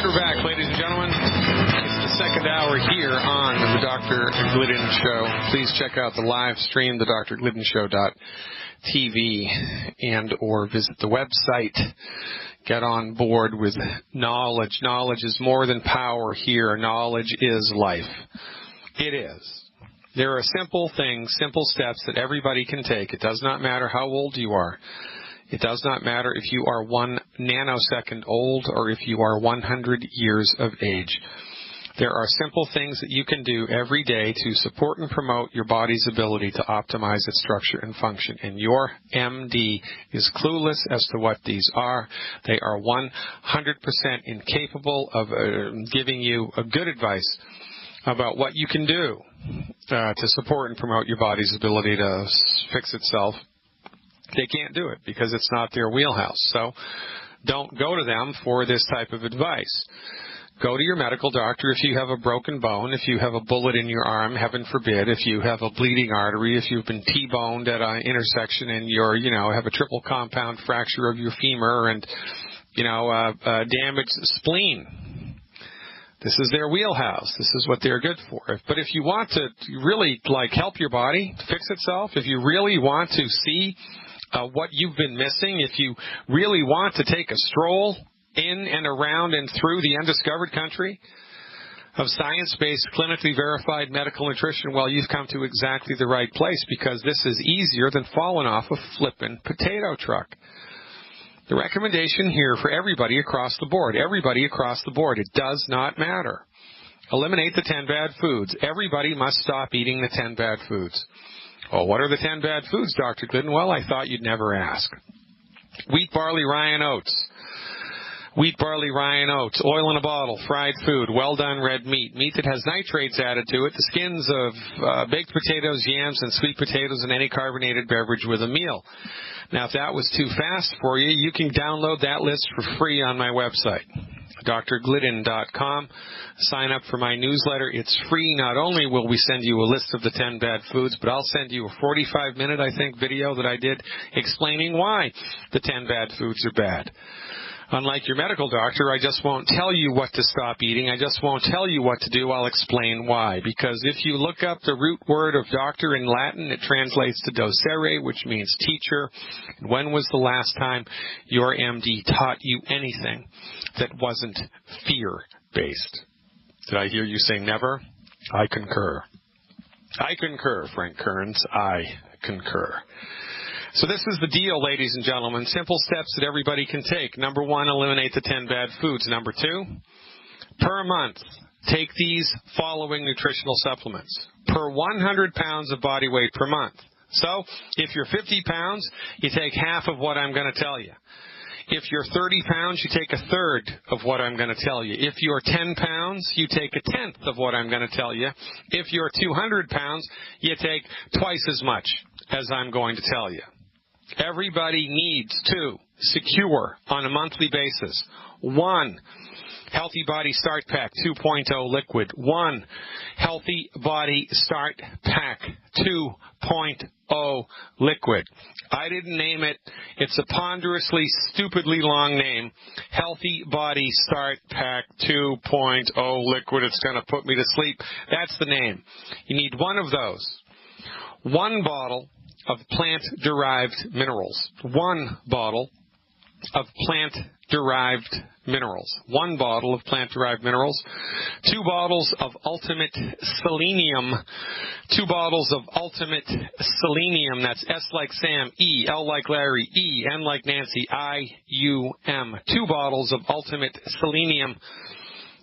And we're back, ladies and gentlemen. It's the second hour here on the Dr. Glidden Show. Please check out the live stream, the drgliddenshow.tv, and or visit the website. Get on board with knowledge. Knowledge is more than power here. Knowledge is life. It is. There are simple things, simple steps that everybody can take. It does not matter how old you are. It does not matter if you are 1 nanosecond old or if you are 100 years of age. There are simple things that you can do every day to support and promote your body's ability to optimize its structure and function. And your MD is clueless as to what these are. They are 100% incapable of giving you a good advice about what you can do to support and promote your body's ability to fix itself. They can't do it because it's not their wheelhouse. So don't go to them for this type of advice. Go to your medical doctor if you have a broken bone, if you have a bullet in your arm, heaven forbid, if you have a bleeding artery, if you've been T-boned at an intersection and you're, have a triple compound fracture of your femur and, a damaged spleen. This is their wheelhouse. This is what they're good for. But if you want to really, help your body fix itself, if you really want to see what you've been missing, if you really want to take a stroll in and around and through the undiscovered country of science-based, clinically verified medical nutrition, well, you've come to exactly the right place because this is easier than falling off a flippin' potato truck. The recommendation here for everybody across the board, it does not matter. Eliminate the 10 bad foods. Everybody must stop eating the 10 bad foods. Oh, what are the 10 bad foods, Dr. Glidden? Well, I thought you'd never ask. Wheat, barley, rye, and oats. Wheat, barley, rye, and oats. Oil in a bottle. Fried food. Well-done red meat. Meat that has nitrates added to it. The skins of baked potatoes, yams, and sweet potatoes, and any carbonated beverage with a meal. Now, if that was too fast for you, you can download that list for free on my website, drglidden.com. Sign up for my newsletter. It's free. Not only will we send you a list of the 10 bad foods, but I'll send you a 45-minute, video that I did explaining why the 10 bad foods are bad. Unlike your medical doctor, I just won't tell you what to stop eating. I just won't tell you what to do. I'll explain why. Because if you look up the root word of doctor in Latin, it translates to docere, which means teacher. And when was the last time your MD taught you anything that wasn't fear-based? Did I hear you say never? I concur. I concur, Frank Kearns. I concur. So this is the deal, ladies and gentlemen. Simple steps that everybody can take. Number 1, eliminate the 10 bad foods. Number 2, per month, take these following nutritional supplements. Per 100 pounds of body weight per month. So if you're 50 pounds, you take half of what I'm going to tell you. If you're 30 pounds, you take a third of what I'm going to tell you. If you're 10 pounds, you take a tenth of what I'm going to tell you. If you're 200 pounds, you take twice as much as I'm going to tell you. Everybody needs to secure on a monthly basis 1 Healthy Body Start Pack 2.0 liquid, 1 Healthy Body Start Pack 2.0 liquid. I didn't name it. It's a ponderously, stupidly long name. Healthy Body Start Pack 2.0 liquid. It's going to put me to sleep. That's the name. You need 1 of those. 1 bottle of plant-derived minerals. 1 bottle of plant-derived minerals. 1 bottle of plant-derived minerals. 2 bottles of ultimate selenium. 2 bottles of ultimate selenium. That's S like Sam, E, L like Larry, E, N like Nancy, I-U-M. 2 bottles of ultimate selenium.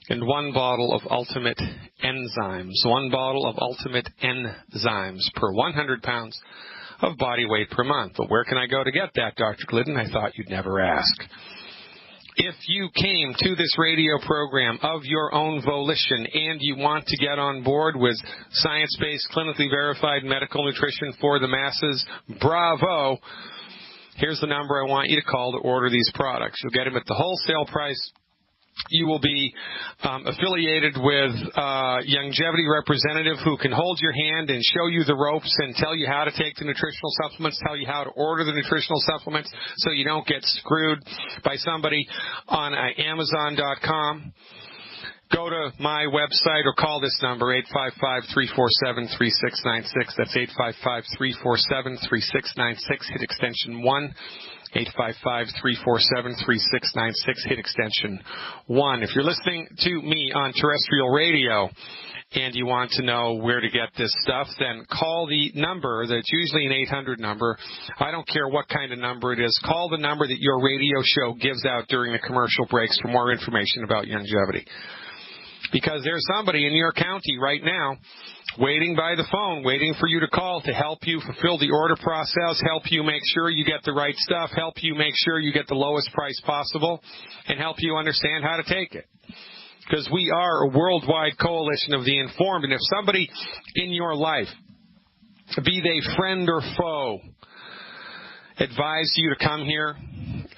And 1 bottle of ultimate enzymes. 1 bottle of ultimate enzymes per 100 pounds of body weight per month. But where can I go to get that, Dr. Glidden? I thought you'd never ask. If you came to this radio program of your own volition and you want to get on board with science-based, clinically verified medical nutrition for the masses, bravo. Here's the number I want you to call to order these products. You'll get them at the wholesale price. You will be affiliated with a longevity representative who can hold your hand and show you the ropes and tell you how to take the nutritional supplements, tell you how to order the nutritional supplements so you don't get screwed by somebody on Amazon.com. Go to my website or call this number, 855-347-3696. That's 855-347-3696. Hit extension 1. 855-347-3696. Hit extension 1. If you're listening to me on terrestrial radio and you want to know where to get this stuff, then call the number that's usually an 800 number. I don't care what kind of number it is. Call the number that your radio show gives out during the commercial breaks for more information about longevity. Because there's somebody in your county right now waiting by the phone, waiting for you to call to help you fulfill the order process, help you make sure you get the right stuff, help you make sure you get the lowest price possible, and help you understand how to take it. Because we are a worldwide coalition of the informed, and if somebody in your life, be they friend or foe, advise you to come here,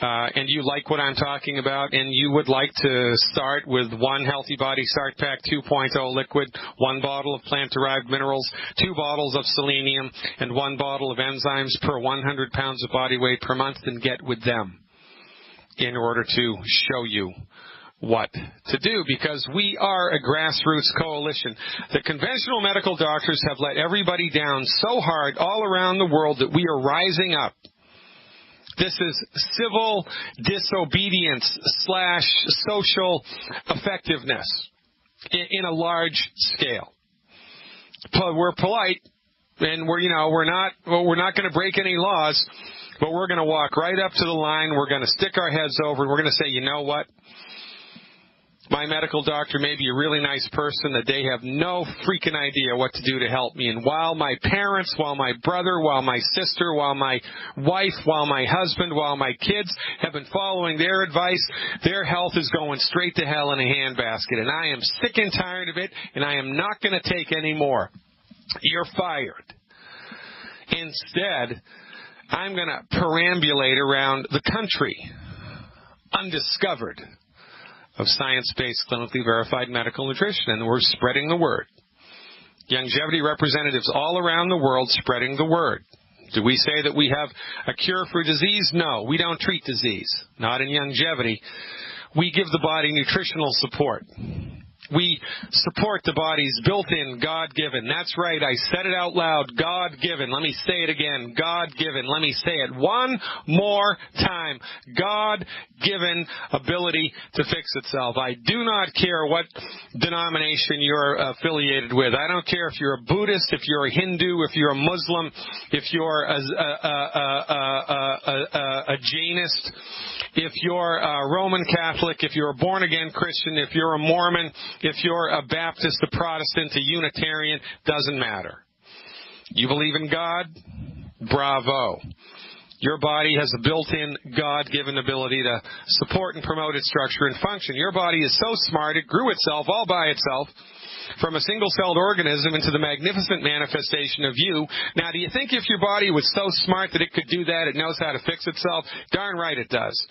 and you like what I'm talking about, and you would like to start with 1 Healthy Body Start Pack 2.0 liquid, 1 bottle of plant-derived minerals, 2 bottles of selenium, and 1 bottle of enzymes per 100 pounds of body weight per month, then get with them in order to show you what to do, because we are a grassroots coalition. The conventional medical doctors have let everybody down so hard all around the world that we are rising up. This is civil disobedience / social effectiveness in a large scale. We're polite, and we're not going to break any laws, but we're going to walk right up to the line. We're going to stick our heads over, and we're going to say, you know what? My medical doctor may be a really nice person that they have no freaking idea what to do to help me. And while my parents, while my brother, while my sister, while my wife, while my husband, while my kids have been following their advice, their health is going straight to hell in a handbasket. And I am sick and tired of it, and I am not going to take any more. You're fired. Instead, I'm going to perambulate around the country, undiscovered, of science-based, clinically verified medical nutrition, and we're spreading the word. Longevity representatives all around the world spreading the word. Do we say that we have a cure for disease? No, we don't treat disease. Not in longevity. We give the body nutritional support. We support the body's built-in, God-given. That's right, I said it out loud, God-given. Let me say it again, God-given. Let me say it one more time. God-given ability to fix itself. I do not care what denomination you're affiliated with. I don't care if you're a Buddhist, if you're a Hindu, if you're a Muslim, if you're a Jainist, if you're a Roman Catholic, if you're a born-again Christian, if you're a Mormon, if you're a Baptist, a Protestant, a Unitarian, doesn't matter. You believe in God? Bravo. Your body has a built-in, God-given ability to support and promote its structure and function. Your body is so smart, it grew itself all by itself from a single-celled organism into the magnificent manifestation of you. Now, do you think if your body was so smart that it could do that, it knows how to fix itself? Darn right it does.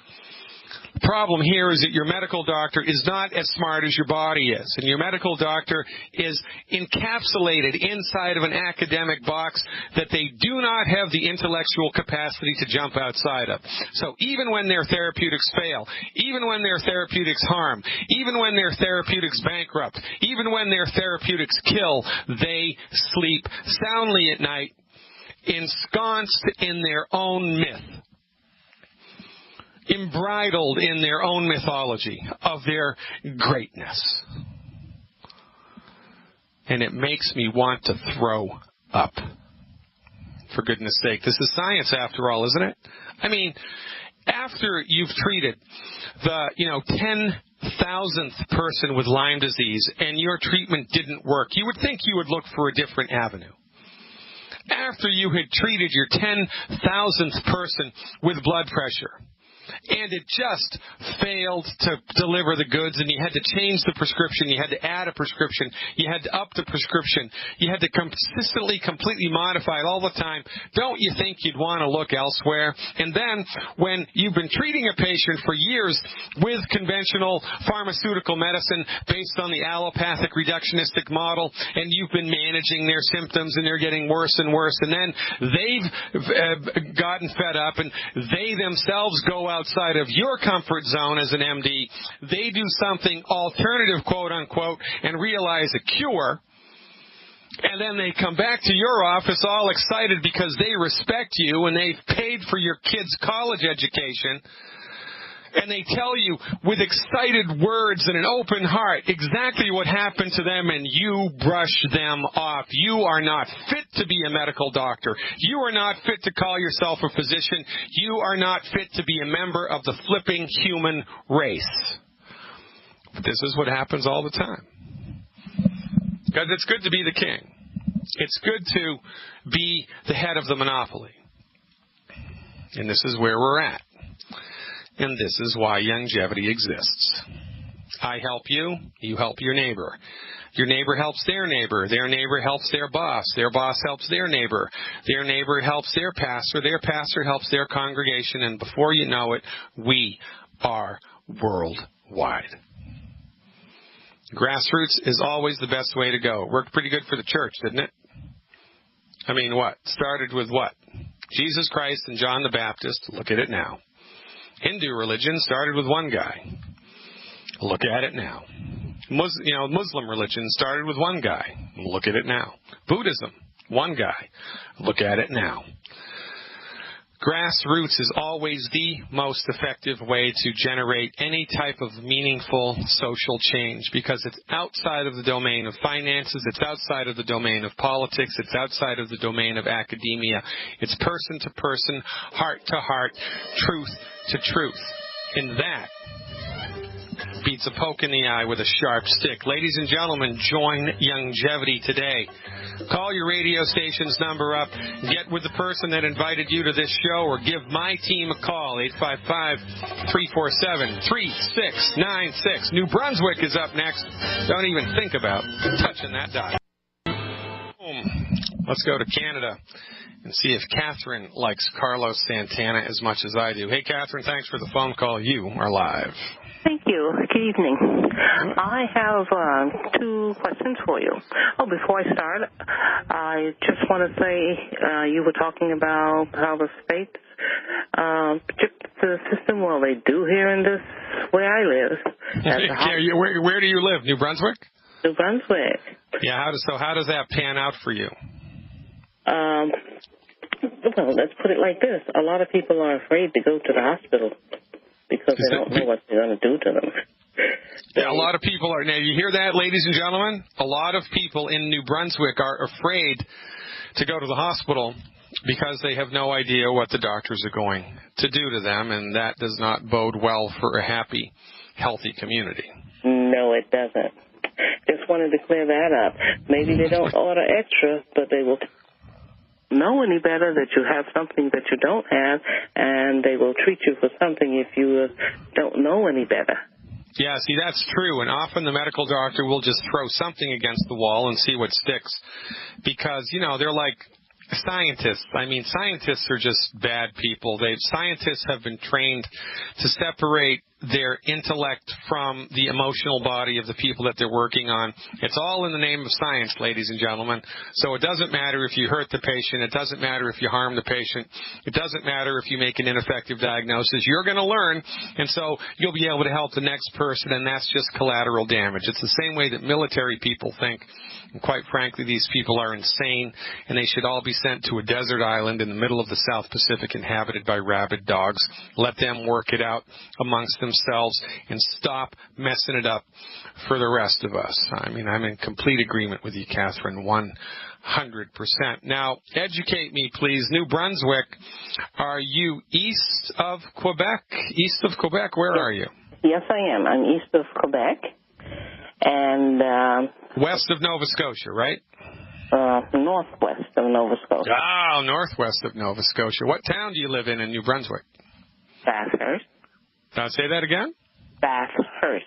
The problem here is that your medical doctor is not as smart as your body is, and your medical doctor is encapsulated inside of an academic box that they do not have the intellectual capacity to jump outside of. So even when their therapeutics fail, even when their therapeutics harm, even when their therapeutics bankrupt, even when their therapeutics kill, they sleep soundly at night, ensconced in their own myth, embridled in their own mythology of their greatness. And it makes me want to throw up. For goodness sake, this is science after all, isn't it? I mean, after you've treated the, 10,000th person with Lyme disease and your treatment didn't work, you would think you would look for a different avenue. After you had treated your 10,000th person with blood pressure, and it just failed to deliver the goods, and you had to change the prescription, you had to add a prescription, you had to up the prescription, you had to consistently, completely modify it all the time. Don't you think you'd want to look elsewhere? And then when you've been treating a patient for years with conventional pharmaceutical medicine based on the allopathic reductionistic model, and you've been managing their symptoms and they're getting worse and worse, and then they've gotten fed up and they themselves go outside of your comfort zone as an MD, they do something alternative, quote unquote, and realize a cure, and then they come back to your office all excited because they respect you and they've paid for your kid's college education, and they tell you with excited words and an open heart exactly what happened to them, and you brush them off. You are not fit to be a medical doctor. You are not fit to call yourself a physician. You are not fit to be a member of the flipping human race. But this is what happens all the time. Because it's good to be the king. It's good to be the head of the monopoly. And this is where we're at. And this is why longevity exists. I help you, you help your neighbor. Your neighbor helps their neighbor helps their boss helps their neighbor helps their pastor helps their congregation, and before you know it, we are worldwide. Grassroots is always the best way to go. It worked pretty good for the church, didn't it? I mean, what? Started with what? Jesus Christ and John the Baptist. Look at it now. Hindu religion started with one guy. Look at it now. Muslim religion started with one guy. Look at it now. Buddhism, one guy. Look at it now. Grassroots is always the most effective way to generate any type of meaningful social change, because it's outside of the domain of finances, it's outside of the domain of politics, it's outside of the domain of academia. It's person to person, heart to heart, truth to truth. And that beats a poke in the eye with a sharp stick. Ladies and gentlemen, join Longevity today. Call your radio station's number up, get with the person that invited you to this show, or give my team a call, 855-347-3696. New Brunswick is up next. Don't even think about touching that dial. Let's go to Canada and see if Catherine likes Carlos Santana as much as I do. Hey, Catherine, thanks for the phone call. You are live. Thank you. Good evening. I have two questions for you. Before I start, I just want to say you were talking about how the states chip the system. Well, they do here in this where I live. Where do you live? New Brunswick? New Brunswick. Yeah. How does that pan out for you? Well, let's put it like this. A lot of people are afraid to go to the hospital because they don't know what they're going to do to them. Yeah, a lot of people are. Now, you hear that, ladies and gentlemen? A lot of people in New Brunswick are afraid to go to the hospital because they have no idea what the doctors are going to do to them, and that does not bode well for a happy, healthy community. No, it doesn't. Just wanted to clear that up. Maybe they don't order extra, but they will know any better that you have something that you don't have, and they will treat you for something if you don't know any better. Yeah, see, that's true, and often the medical doctor will just throw something against the wall and see what sticks, because, they're like scientists. I mean, scientists are just bad people. Scientists have been trained to separate their intellect from the emotional body of the people that they're working on. It's all in the name of science, ladies and gentlemen. So it doesn't matter if you hurt the patient. It doesn't matter if you harm the patient. It doesn't matter if you make an ineffective diagnosis. You're going to learn, and so you'll be able to help the next person, and that's just collateral damage. It's the same way that military people think. And quite frankly, these people are insane, and they should all be sent to a desert island in the middle of the South Pacific inhabited by rabid dogs. Let them work it out amongst themselves and stop messing it up for the rest of us. I mean, I'm in complete agreement with you, Catherine, 100%. Now, educate me, please. New Brunswick, are you east of Quebec? East of Quebec, where are you? Yes, I am. I'm east of Quebec. And west of Nova Scotia, right? Northwest of Nova Scotia. Oh, northwest of Nova Scotia. What town do you live in New Brunswick? Bathurst. Say that again? Bathurst.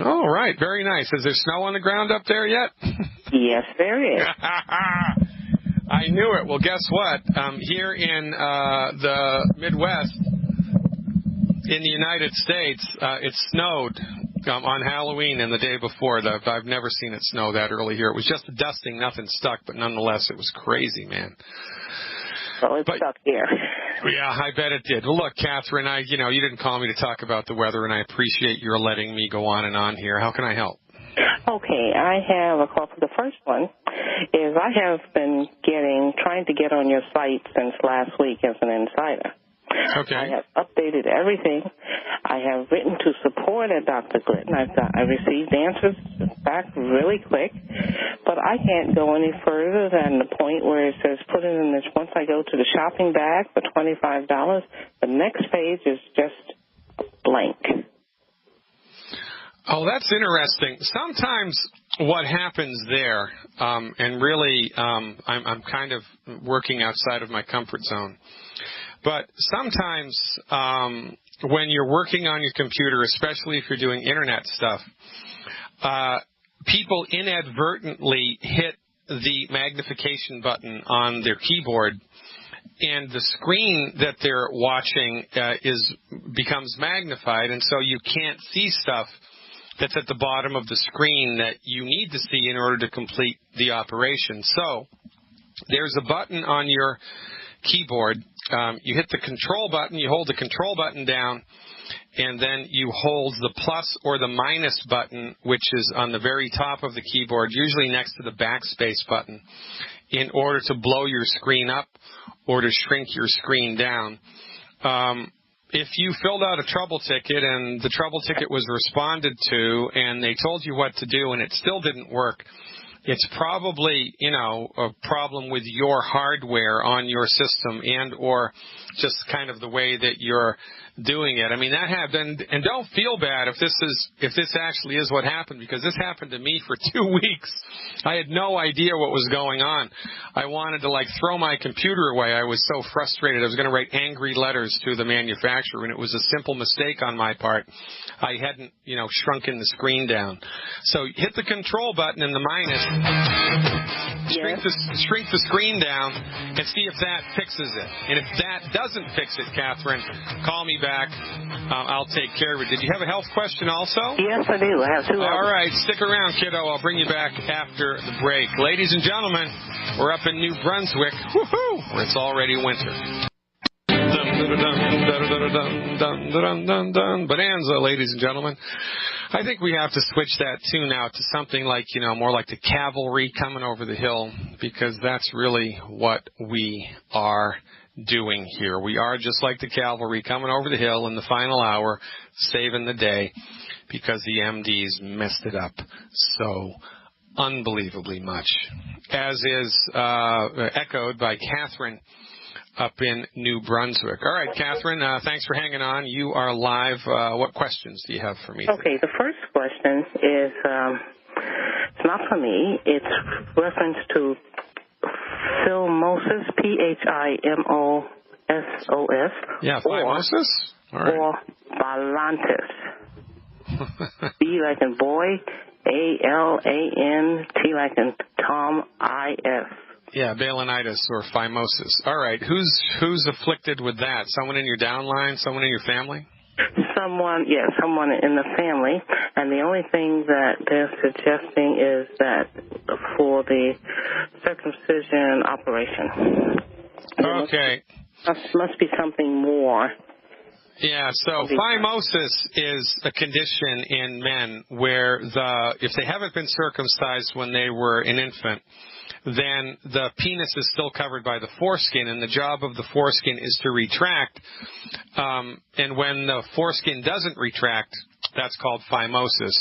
All right. Very nice. Is there snow on the ground up there yet? Yes, there is. I knew it. Well, guess what? Here in the Midwest, in the United States, it snowed on Halloween and the day before. I've never seen it snow that early here. It was just a dusting, nothing stuck, but nonetheless, it was crazy, man. Well, it's stuck here. Yeah, I bet it did. Well, look, Catherine, you didn't call me to talk about the weather, and I appreciate your letting me go on and on here. How can I help? Okay, I have a call for the first one. Is I have been trying to get on your site since last week as an insider. Okay. I have updated everything. I have written to support at Dr. Glidden. I received answers back really quick, but I can't go any further than the point where it says put it in this. Once I go to the shopping bag for $25, the next page is just blank. Oh, that's interesting. Sometimes what happens there, and really I'm kind of working outside of my comfort zone, but sometimes when you're working on your computer, especially if you're doing Internet stuff, people inadvertently hit the magnification button on their keyboard, and the screen that they're watching becomes magnified, and so you can't see stuff that's at the bottom of the screen that you need to see in order to complete the operation. So there's a button on your keyboard. You hit the control button, you hold the control button down, and then you hold the plus or the minus button, which is on the very top of the keyboard, usually next to the backspace button, in order to blow your screen up or to shrink your screen down. If you filled out a trouble ticket and the trouble ticket was responded to and they told you what to do and it still didn't work, it's probably, a problem with your hardware on your system and or just kind of the way that you're doing it. I mean, that happened, and don't feel bad if this actually is what happened, because this happened to me for 2 weeks. I had no idea what was going on. I wanted to throw my computer away. I was so frustrated. I was going to write angry letters to the manufacturer, and it was a simple mistake on my part. I hadn't, shrunken the screen down. So hit the control button and the minus. Shrink the screen down and see if that fixes it. And if that doesn't fix it, Catherine, call me back. I'll take care of it. Did you have a health question also? Yes, I do. I have two. All right. Stick around, kiddo. I'll bring you back after the break. Ladies and gentlemen, we're up in New Brunswick, where it's already winter. Bonanza, ladies and gentlemen. I think we have to switch that tune now to something like, more like the cavalry coming over the hill, because that's really what we are doing here. We are just like the cavalry coming over the hill in the final hour, saving the day, because the MDs messed it up so unbelievably much, as is echoed by Catherine up in New Brunswick. All right, Catherine, thanks for hanging on. You are live. What questions do you have for me today? Okay, the first question is, it's not for me. It's reference to phimosis, Phimosos. Yeah, phimosis? All right. Or balantis. B like in boy, A-L-A-N-T like in Tom, I-S. Yeah, balanitis or phimosis. All right. Who's afflicted with that? Someone in your downline? Someone in your family? Someone in the family. And the only thing that they're suggesting is that for the circumcision operation. Okay. Must be something more. Yeah, so phimosis is a condition in men where if they haven't been circumcised when they were an infant, then the penis is still covered by the foreskin, and the job of the foreskin is to retract. And when the foreskin doesn't retract, that's called phimosis.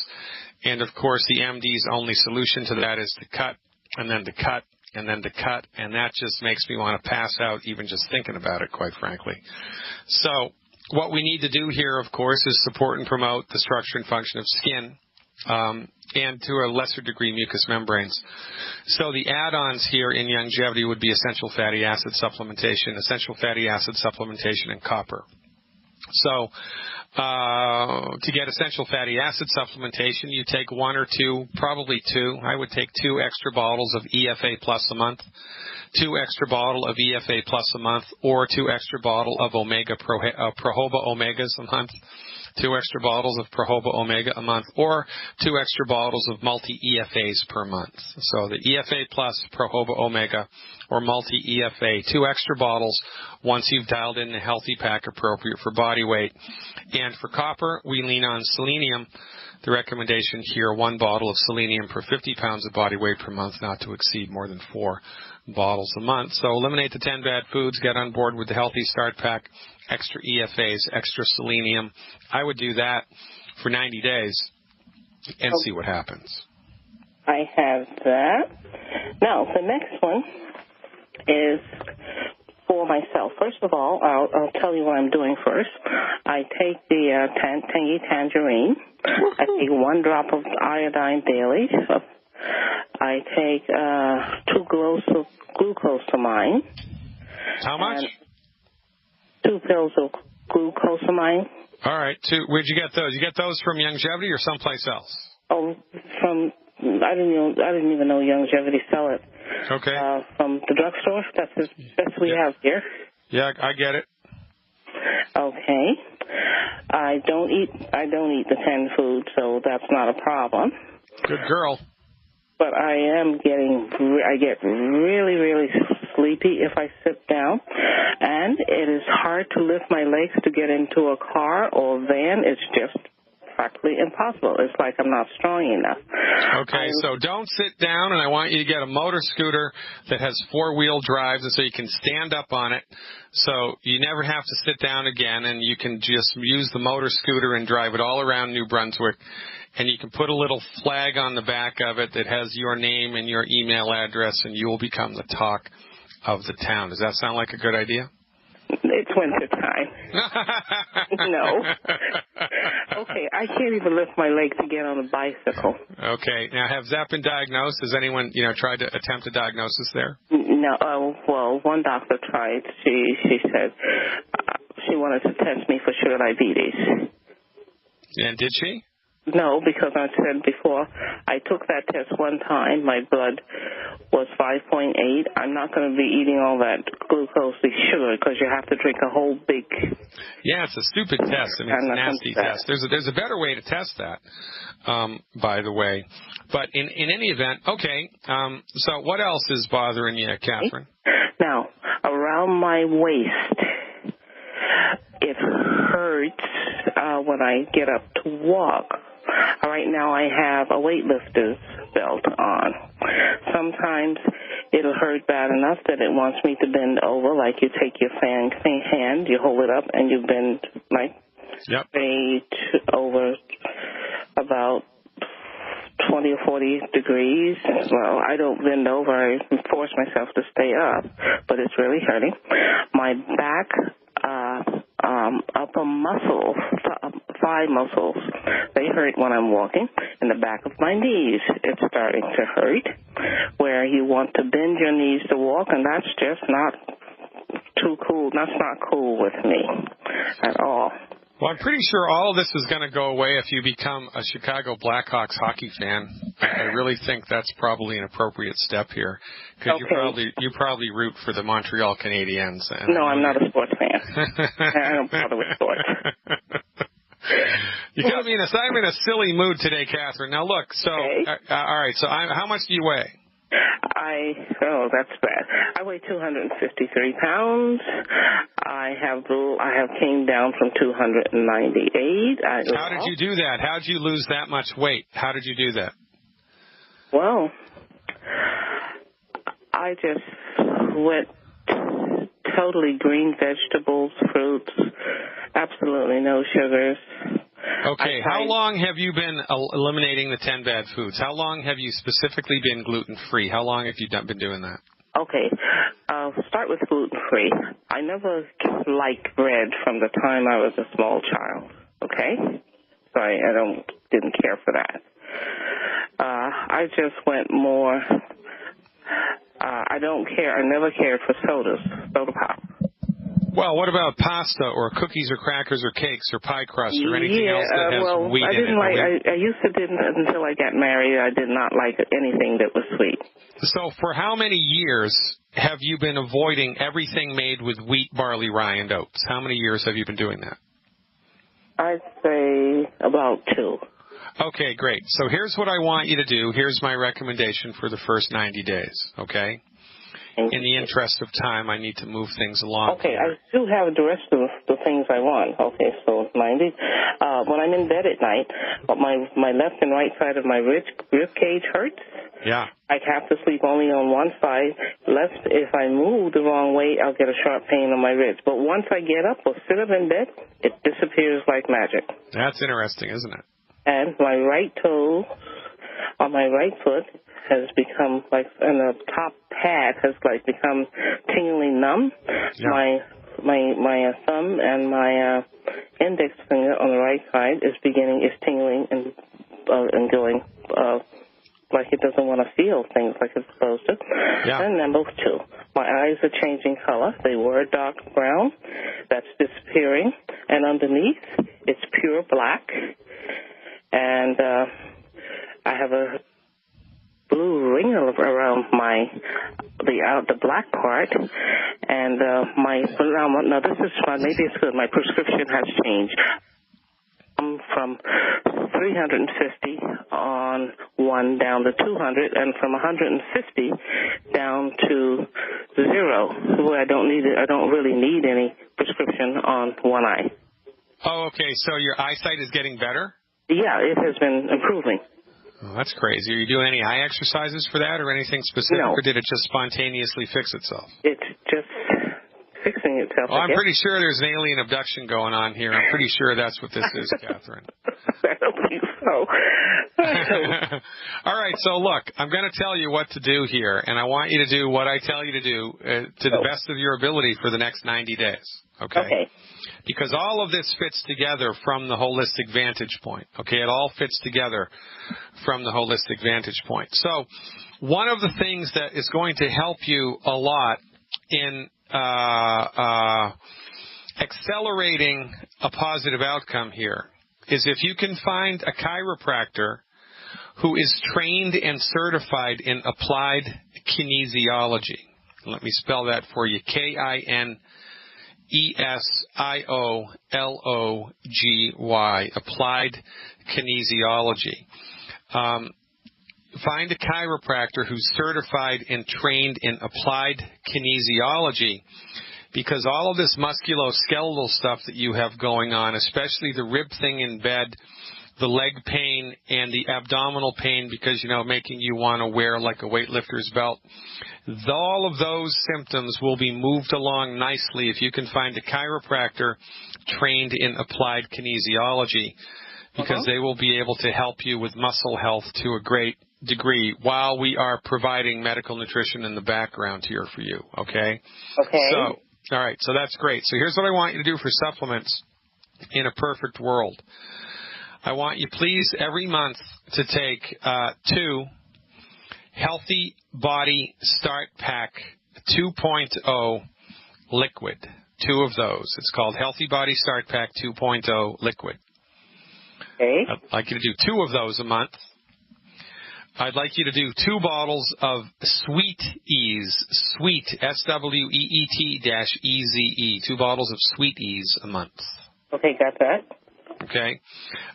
And, of course, the MD's only solution to that is to cut, and then to cut, and then to cut, and that just makes me want to pass out even just thinking about it, quite frankly. So what we need to do here, of course, is support and promote the structure and function of skin, and to a lesser degree mucous membranes. So the add-ons here in longevity would be essential fatty acid supplementation, and copper. So To get essential fatty acid supplementation, you take one or two, probably two. I would take 2 extra bottles of EFA Plus a month, 2 extra bottle of EFA Plus a month, or 2 extra bottle of Prohoba Omegas a month, 2 extra bottles of Prohoba Omega a month, or 2 extra bottles of multi-EFAs per month. So the EFA Plus, Prohoba Omega, or multi-EFA, 2 extra bottles once you've dialed in the healthy pack appropriate for body weight. And for copper, we lean on selenium. The recommendation here, 1 bottle of selenium per 50 pounds of body weight per month, not to exceed more than 4 bottles a month. So eliminate the 10 bad foods, get on board with the Healthy Start Pack, extra EFAs, extra selenium. I would do that for 90 days and see what happens. I have that. Now, the next one is for myself. First of all, I'll tell you what I'm doing first. I take the tangy tangerine. I take 1 drop of iodine daily. I take 2 gross of glucosamine. How much? 2 pills of glucosamine. All right. 2. Where'd you get those? You get those from Longevity or someplace else? Oh, I didn't even know Longevity sell it. Okay. From the drugstore. That's the best we have here. Yeah, I get it. Okay. I don't eat the 10 food, so that's not a problem. Good girl. But I get really, really sleepy if I sit down, and it is hard to lift my legs to get into a car or van. It's just practically impossible. It's like I'm not strong enough. Okay, so don't sit down, and I want you to get a motor scooter that has 4-wheel drives, and so you can stand up on it, so you never have to sit down again, and you can just use the motor scooter and drive it all around New Brunswick. And you can put a little flag on the back of it that has your name and your email address, and you will become the talk of the town. Does that sound like a good idea? It's winter time. No. Okay, I can't even lift my leg to get on a bicycle. Okay. Now, has that been diagnosed? Has anyone, tried to attempt a diagnosis there? No. Well, one doctor tried. She said she wanted to test me for sugar diabetes. And did she? No, because I said before, I took that test one time. My blood was 5.8. I'm not going to be eating all that glucose sugar because you have to drink a whole big... Yeah, it's a stupid test. I mean, it's a nasty test. There's a better way to test that, by the way. But in any event, okay, so what else is bothering you, Catherine? Now, around my waist, it hurts when I get up to walk. Right now I have a weightlifter's belt on. Sometimes it'll hurt bad enough that it wants me to bend over, like you take your hand, you hold it up, and you bend like over about 20 or 40 degrees. Well, I don't bend over. I force myself to stay up, but it's really hurting. My back, upper muscles, thigh muscles, they hurt when I'm walking. In the back of my knees, it's starting to hurt, where you want to bend your knees to walk, and that's just not too cool. That's not cool with me at all. Well, I'm pretty sure all of this is going to go away if you become a Chicago Blackhawks hockey fan. I really think that's probably an appropriate step here, because you probably root for the Montreal Canadiens. No, I'm not a sports fan. I don't bother with sports. You got me I'm in a silly mood today, Catherine. Now look, so all right, so how much do you weigh? That's bad. I weigh 253 pounds. I have came down from 298. How did you do that? How did you lose that much weight? How did you do that? Well, I just went totally green vegetables, fruits, absolutely no sugars. Okay, how long have you been eliminating the 10 bad foods? How long have you specifically been gluten-free? How long have you been doing that? Okay, I'll start with gluten-free. I never liked bread from the time I was a small child, okay? So I didn't care for that. I just went more, I don't care, I never cared for soda pop. Well, what about pasta or cookies or crackers or cakes or pie crust or anything else that has wheat I in didn't it? I used to didn't until I got married. I did not like anything that was sweet. So for how many years have you been avoiding everything made with wheat, barley, rye, and oats? How many years have you been doing that? I'd say about 2. Okay, great. So here's what I want you to do. Here's my recommendation for the first 90 days, okay? In the interest of time, I need to move things along. Okay, here. I do have the rest of the things I want. Okay, so 90. When I'm in bed at night, my left and right side of my rib cage hurts. Yeah. I have to sleep only on one side. If I move the wrong way, I'll get a sharp pain on my ribs. But once I get up or sit up in bed, it disappears like magic. That's interesting, isn't it? And my right toe on my right foot has become and the top pad has become tingling numb. Yeah. My thumb and my index finger on the right side is tingling and going like it doesn't want to feel things like it's supposed to. Yeah. And number 2, my eyes are changing color. They were dark brown. That's disappearing. And underneath, it's pure black. And I have a blue ring around the black part, and now this is fun. Maybe it's good. My prescription has changed. I'm from 350 on one down to 200, and from 150 down to 0, where I don't really need any prescription on one eye. Oh, okay. So your eyesight is getting better? Yeah, it has been improving. Oh, that's crazy. Are you doing any eye exercises for that or anything specific, no. Or did it just spontaneously fix itself? It's just fixing itself. Well, I'm pretty sure there's an alien abduction going on here. I'm pretty sure that's what this is, Catherine. I don't think so. All right, so look, I'm going to tell you what to do here, and I want you to do what I tell you to do to the best of your ability for the next 90 days, okay? Because all of this fits together from the holistic vantage point, okay? It all fits together from the holistic vantage point. So one of the things that is going to help you a lot in accelerating a positive outcome here is if you can find a chiropractor who is trained and certified in applied kinesiology. Let me spell that for you. KINESIOLOGY, applied kinesiology. Find a chiropractor who's certified and trained in applied kinesiology, because all of this musculoskeletal stuff that you have going on, especially the rib thing in bed, the leg pain and the abdominal pain because, making you want to wear like a weightlifter's belt, all of those symptoms will be moved along nicely if you can find a chiropractor trained in applied kinesiology, because they will be able to help you with muscle health to a great degree while we are providing medical nutrition in the background here for you, okay? Okay. So, all right, so that's great. So here's what I want you to do for supplements in a perfect world. I want you, please, every month to take 2 Healthy Body Start Pack 2.0 liquid. 2 of those. It's called Healthy Body Start Pack 2.0 liquid. Okay. I'd like you to do 2 of those a month. I'd like you to do 2 bottles of Sweet Ease, Sweet, SWEET-EZE, 2 bottles of Sweet Ease a month. Okay, got that. Okay.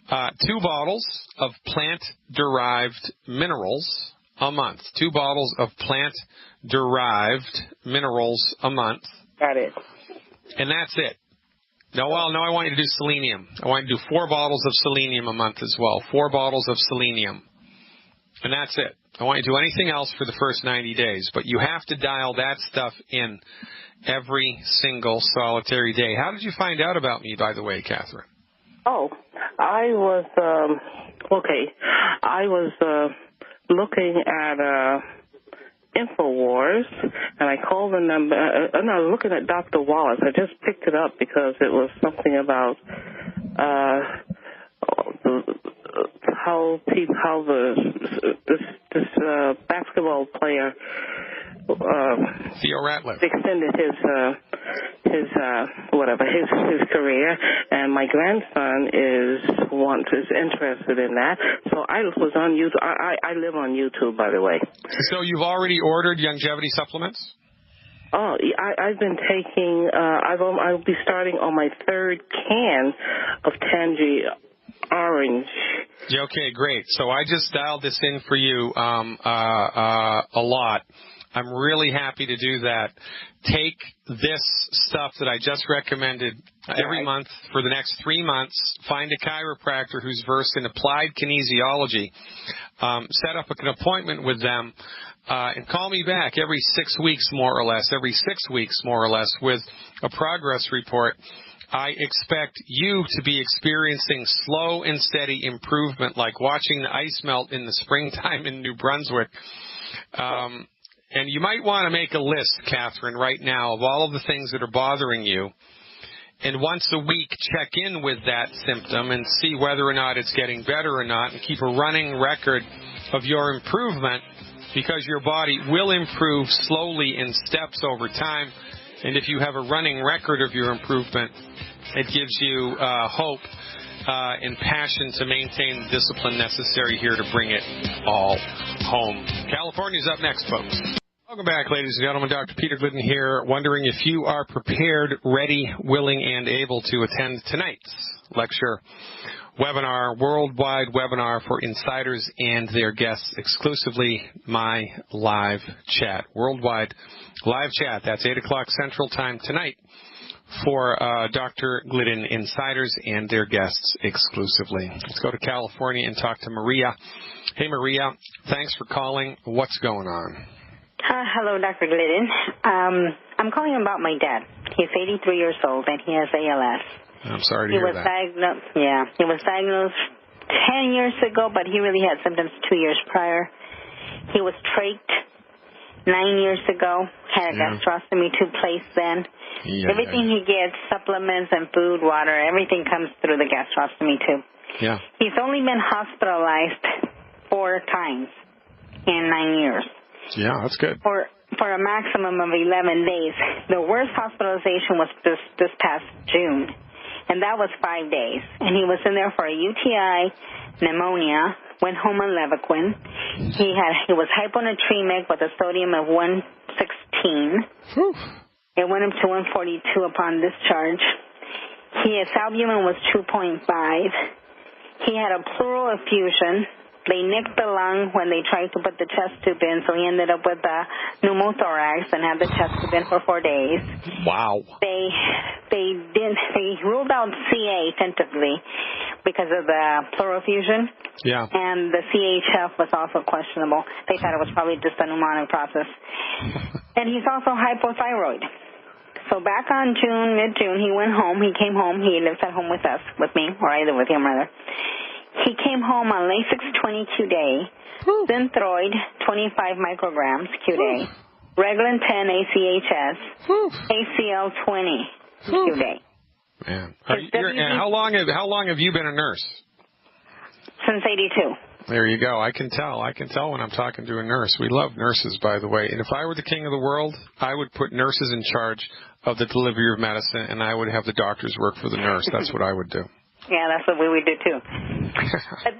2 bottles of plant-derived minerals a month. 2 bottles of plant-derived minerals a month. Got it. And that's it. No, I want you to do selenium. I want you to do 4 bottles of selenium a month as well. 4 bottles of selenium. And that's it. I want you to do anything else for the first 90 days, but you have to dial that stuff in every single solitary day. How did you find out about me, by the way, Catherine? Oh, I was, I was looking at InfoWars, and I called the number, and I was looking at Dr. Wallace. I just picked it up because it was something about how this basketball player Theo Ratliff extended his his career, and my grandson is interested in that. So I was on YouTube. I live on YouTube, by the way. So you've already ordered longevity supplements? Oh, I've been taking. I'll be starting on my third can of Tangy Orange. Yeah, okay, great. So I just dialed this in for you a lot. I'm really happy to do that. Take this stuff that I just recommended every month for the next 3 months. Find a chiropractor who's versed in applied kinesiology. Set up an appointment with them and call me back every 6 weeks, more or less, with a progress report. I expect you to be experiencing slow and steady improvement, like watching the ice melt in the springtime in New Brunswick. And you might want to make a list, Catherine, right now of all of the things that are bothering you. And once a week, check in with that symptom and see whether or not it's getting better or not, and keep a running record of your improvement, because your body will improve slowly in steps over time. And if you have a running record of your improvement, it gives you hope and passion to maintain the discipline necessary here to bring it all home. California's up next, folks. Welcome back, ladies and gentlemen. Dr. Peter Glidden here, wondering if you are prepared, ready, willing, and able to attend tonight's lecture webinar, worldwide webinar for insiders and their guests, exclusively my live chat. Worldwide live chat. That's 8 o'clock Central Time tonight for Dr. Glidden insiders and their guests exclusively. Let's go to California and talk to Maria. Hey, Maria. Thanks for calling. What's going on? Hello, Dr. Glidden. I'm calling about my dad. He's 83 years old, and he has ALS. I'm sorry to hear that. He was diagnosed 10 years ago, but he really had symptoms 2 years prior. He was trached 9 years ago, had a gastrostomy 2 placed then. Everything he gets, supplements and food, water, everything comes through the gastrostomy tube. Yeah. He's only been hospitalized 4 times in 9 years. Yeah, that's good. For a maximum of 11 days. The worst hospitalization was this past June, and that was 5 days. And he was in there for a UTI, pneumonia, went home on Levaquin. He was hyponatremic with a sodium of 116. Whew. It went up to 142 upon discharge. His albumin was 2.5. He had a pleural effusion. They nicked the lung when they tried to put the chest tube in, so he ended up with a pneumothorax and had the chest tube in for 4 days. Wow. They ruled out CA tentatively because of the pleural effusion. Yeah. And the CHF was also questionable. They thought it was probably just a pneumonic process. And he's also hypothyroid. So back on mid-June, he went home. He came home. He lives at home with me, or I live with him, rather. He came home on Lasix 20 Q-Day, Synthroid 25 micrograms Q-Day, Reglan 10 ACHS, ACL 20 Q-Day. Man, how long have you been a nurse? Since 82. There you go. I can tell when I'm talking to a nurse. We love nurses, by the way. And if I were the king of the world, I would put nurses in charge of the delivery of medicine, and I would have the doctors work for the nurse. That's what I would do. Yeah, that's what we would do, too. But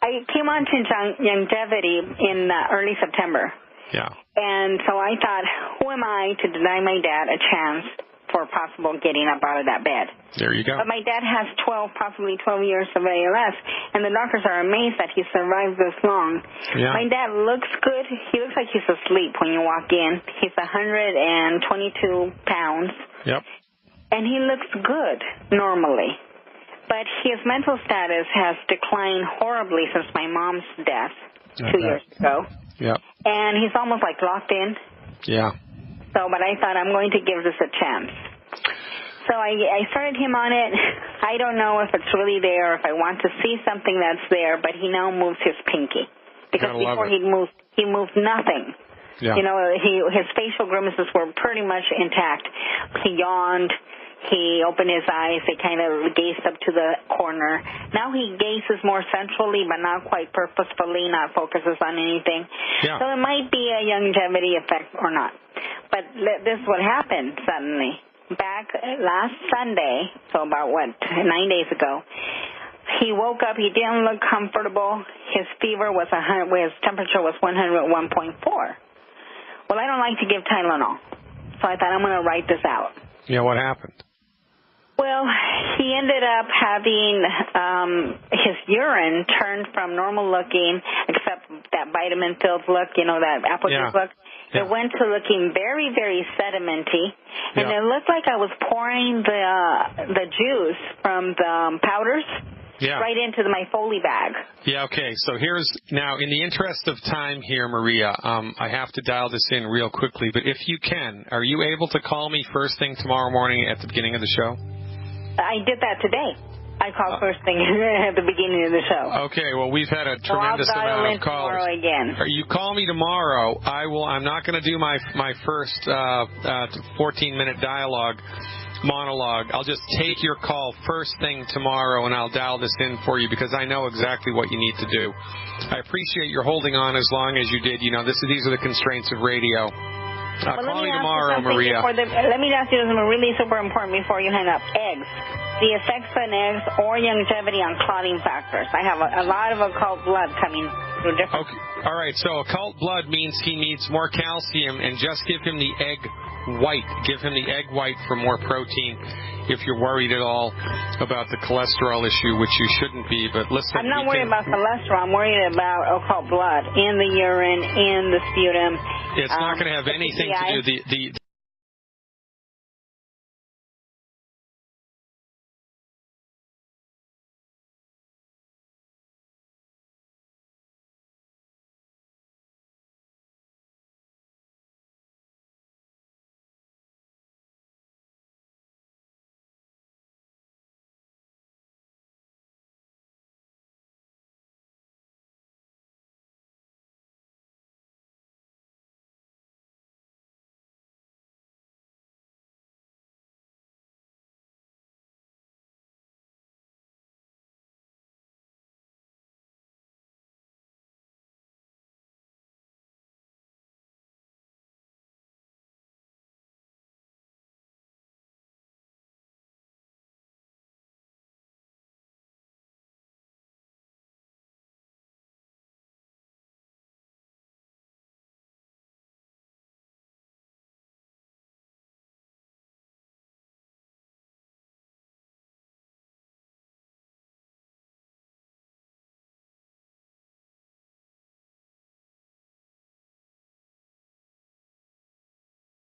I came on to longevity in early September. Yeah. And so I thought, who am I to deny my dad a chance for possible getting up out of that bed? There you go. But my dad has possibly 12 years of ALS, and the doctors are amazed that he survived this long. Yeah. My dad looks good. He looks like he's asleep when you walk in. He's 122 pounds. Yep. And he looks good normally. But his mental status has declined horribly since my mom's death 2 years ago. Yeah. And he's almost like locked in. Yeah. But I thought I'm going to give this a chance. So I started him on it. I don't know if it's really there, if I want to see something that's there, but he now moves his pinky. Because before he moved nothing. Yeah. You know, his facial grimaces were pretty much intact. He yawned. He opened his eyes. They kind of gazed up to the corner. Now he gazes more centrally, but not quite purposefully, not focuses on anything. Yeah. So it might be a longevity effect or not. But this is what happened suddenly. back last Sunday, so about, 9 days ago. He woke up. He didn't look comfortable. His fever was his temperature was 101.4. Well, I don't like to give Tylenol, so I thought I'm going to write this out. Yeah, what happened? Well, he ended up having his urine turned from normal looking, except that vitamin-filled look, that apple juice look. Yeah. It went to looking very, very sedimenty, and it looked like I was pouring the juice from the powders right into my Foley bag. Yeah, okay. So now, in the interest of time here, Maria, I have to dial this in real quickly, but if you can, are you able to call me first thing tomorrow morning at the beginning of the show? I did that today. I called first thing at the beginning of the show. Okay, well, we've had a tremendous amount of callers. Tomorrow again. You call me tomorrow. I'm not going to do my first 14-minute monologue. I'll just take your call first thing tomorrow, and I'll dial this in for you because I know exactly what you need to do. I appreciate your holding on as long as you did. These are the constraints of radio. Call me tomorrow, Maria. Let me ask you something really super important before you hang up. Eggs. The effects on eggs or longevity on clotting factors. I have a lot of occult blood coming through different... Okay. All right, so occult blood means he needs more calcium, and just give him the egg white. Give him the egg white for more protein if you're worried at all about the cholesterol issue, which you shouldn't be. But listen, I'm not worried about cholesterol. I'm worried about occult blood in the urine, in the sputum. It's not going to have anything to do...